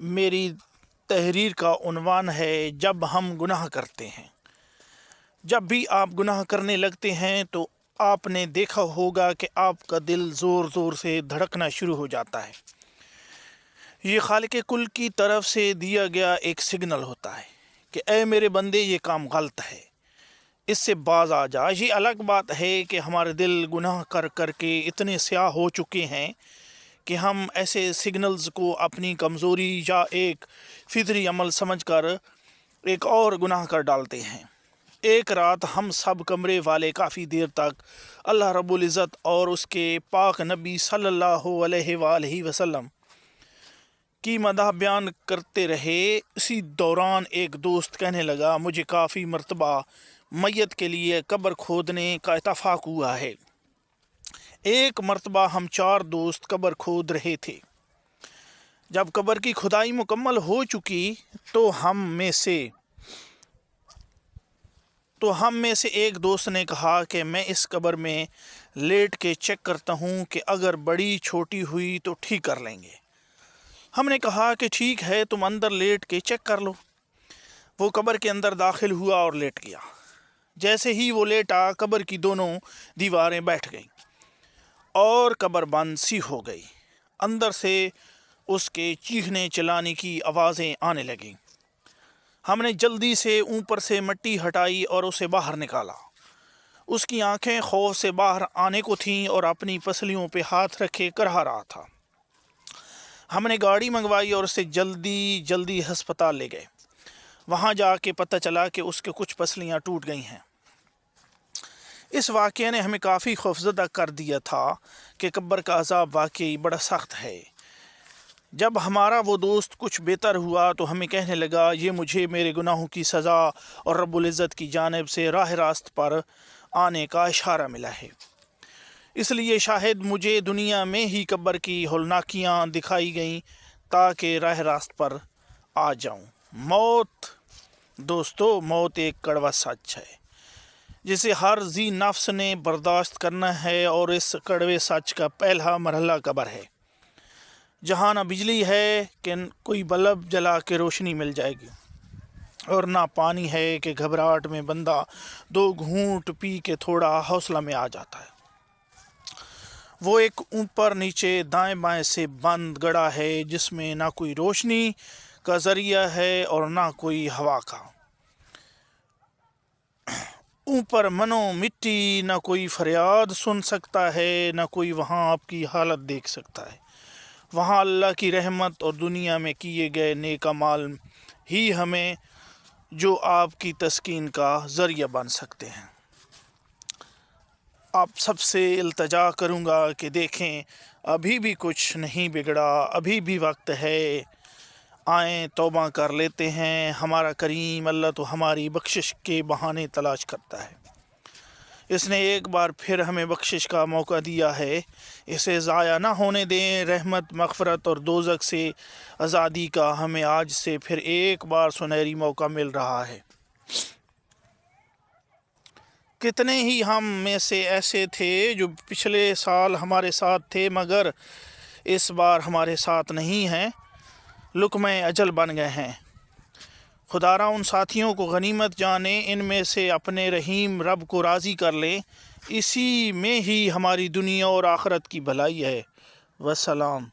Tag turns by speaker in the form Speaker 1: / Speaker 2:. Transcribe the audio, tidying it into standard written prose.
Speaker 1: میری تحریر کا عنوان ہے جب ہم گناہ کرتے ہیں۔ جب بھی آپ گناہ کرنے لگتے ہیں تو آپ نے دیکھا ہوگا کہ آپ کا دل زور زور سے دھڑکنا شروع ہو جاتا ہے۔ یہ خالق کل کی طرف سے دیا گیا ایک سگنل ہوتا ہے کہ اے میرے بندے، یہ کام غلط ہے، اس سے باز آ جا۔ یہ الگ بات ہے کہ ہمارے دل گناہ کر کر کے اتنے سیاہ ہو چکے ہیں کہ ہم ایسے سگنلز کو اپنی کمزوری یا ایک فطری عمل سمجھ کر ایک اور گناہ کر ڈالتے ہیں۔ ایک رات ہم سب کمرے والے کافی دیر تک اللہ رب العزت اور اس کے پاک نبی صلی اللہ علیہ وآلہ وسلم کی مدح بیان کرتے رہے۔ اسی دوران ایک دوست کہنے لگا، مجھے کافی مرتبہ میت کے لیے قبر کھودنے کا اتفاق ہوا ہے۔ ایک مرتبہ ہم 4 دوست قبر کھود رہے تھے۔ جب قبر کی کھدائی مکمل ہو چکی تو ہم میں سے ایک دوست نے کہا کہ میں اس قبر میں لیٹ کے چیک کرتا ہوں کہ اگر بڑی چھوٹی ہوئی تو ٹھیک کر لیں گے۔ ہم نے کہا کہ ٹھیک ہے، تم اندر لیٹ کے چیک کر لو۔ وہ قبر کے اندر داخل ہوا اور لیٹ گیا۔ جیسے ہی وہ لیٹا، قبر کی دونوں دیواریں بیٹھ گئیں اور قبر بند سی ہو گئی۔ اندر سے اس کے چیخنے چلانے کی آوازیں آنے لگیں۔ ہم نے جلدی سے اوپر سے مٹی ہٹائی اور اسے باہر نکالا۔ اس کی آنکھیں خوف سے باہر آنے کو تھیں اور اپنی پسلیوں پہ ہاتھ رکھے کرہا رہا تھا۔ ہم نے گاڑی منگوائی اور اسے جلدی ہسپتال لے گئے۔ وہاں جا کے پتہ چلا کہ اس کے کچھ پسلیاں ٹوٹ گئی ہیں۔ اس واقعے نے ہمیں کافی خوفزدہ کر دیا تھا کہ قبر کا عذاب واقعی بڑا سخت ہے۔ جب ہمارا وہ دوست کچھ بہتر ہوا تو ہمیں کہنے لگا، یہ مجھے میرے گناہوں کی سزا اور رب العزت کی جانب سے راہ راست پر آنے کا اشارہ ملا ہے، اس لیے شاید مجھے دنیا میں ہی قبر کی ہولناکیاں دکھائی گئیں تاکہ راہ راست پر آ جاؤں۔ موت ایک کڑوا سچ ہے جسے ہر ذی نفس نے برداشت کرنا ہے، اور اس کڑوے سچ کا پہلا مرحلہ قبر ہے، جہاں نہ بجلی ہے کہ کوئی بلب جلا کے روشنی مل جائے گی، اور نہ پانی ہے کہ گھبراہٹ میں بندہ 2 گھونٹ پی کے تھوڑا حوصلہ میں آ جاتا ہے۔ وہ ایک اوپر نیچے دائیں بائیں سے بند گڑھا ہے جس میں نہ کوئی روشنی کا ذریعہ ہے اور نہ کوئی ہوا کا۔ اوپر منو مٹی، نہ کوئی فریاد سن سکتا ہے، نہ کوئی وہاں آپ کی حالت دیکھ سکتا ہے۔ وہاں اللہ کی رحمت اور دنیا میں کیے گئے نیک اعمال ہی ہمیں جو آپ کی تسکین کا ذریعہ بن سکتے ہیں۔ آپ سب سے التجا کروں گا کہ دیکھیں، ابھی بھی کچھ نہیں بگڑا، ابھی بھی وقت ہے، آئیں توبہ کر لیتے ہیں۔ ہمارا کریم اللہ تو ہماری بخشش کے بہانے تلاش کرتا ہے۔ اس نے ایک بار پھر ہمیں بخشش کا موقع دیا ہے، اسے ضائع نہ ہونے دیں۔ رحمت، مغفرت اور دوزخ سے آزادی کا ہمیں آج سے پھر ایک بار سنہری موقع مل رہا ہے۔ کتنے ہی ہم میں سے ایسے تھے جو پچھلے سال ہمارے ساتھ تھے مگر اس بار ہمارے ساتھ نہیں ہیں، لقمہ اجل بن گئے ہیں۔ خدا را ان ساتھیوں کو غنیمت جانے، ان میں سے اپنے رحیم رب کو راضی کر لیں، اسی میں ہی ہماری دنیا اور آخرت کی بھلائی ہے۔ والسلام۔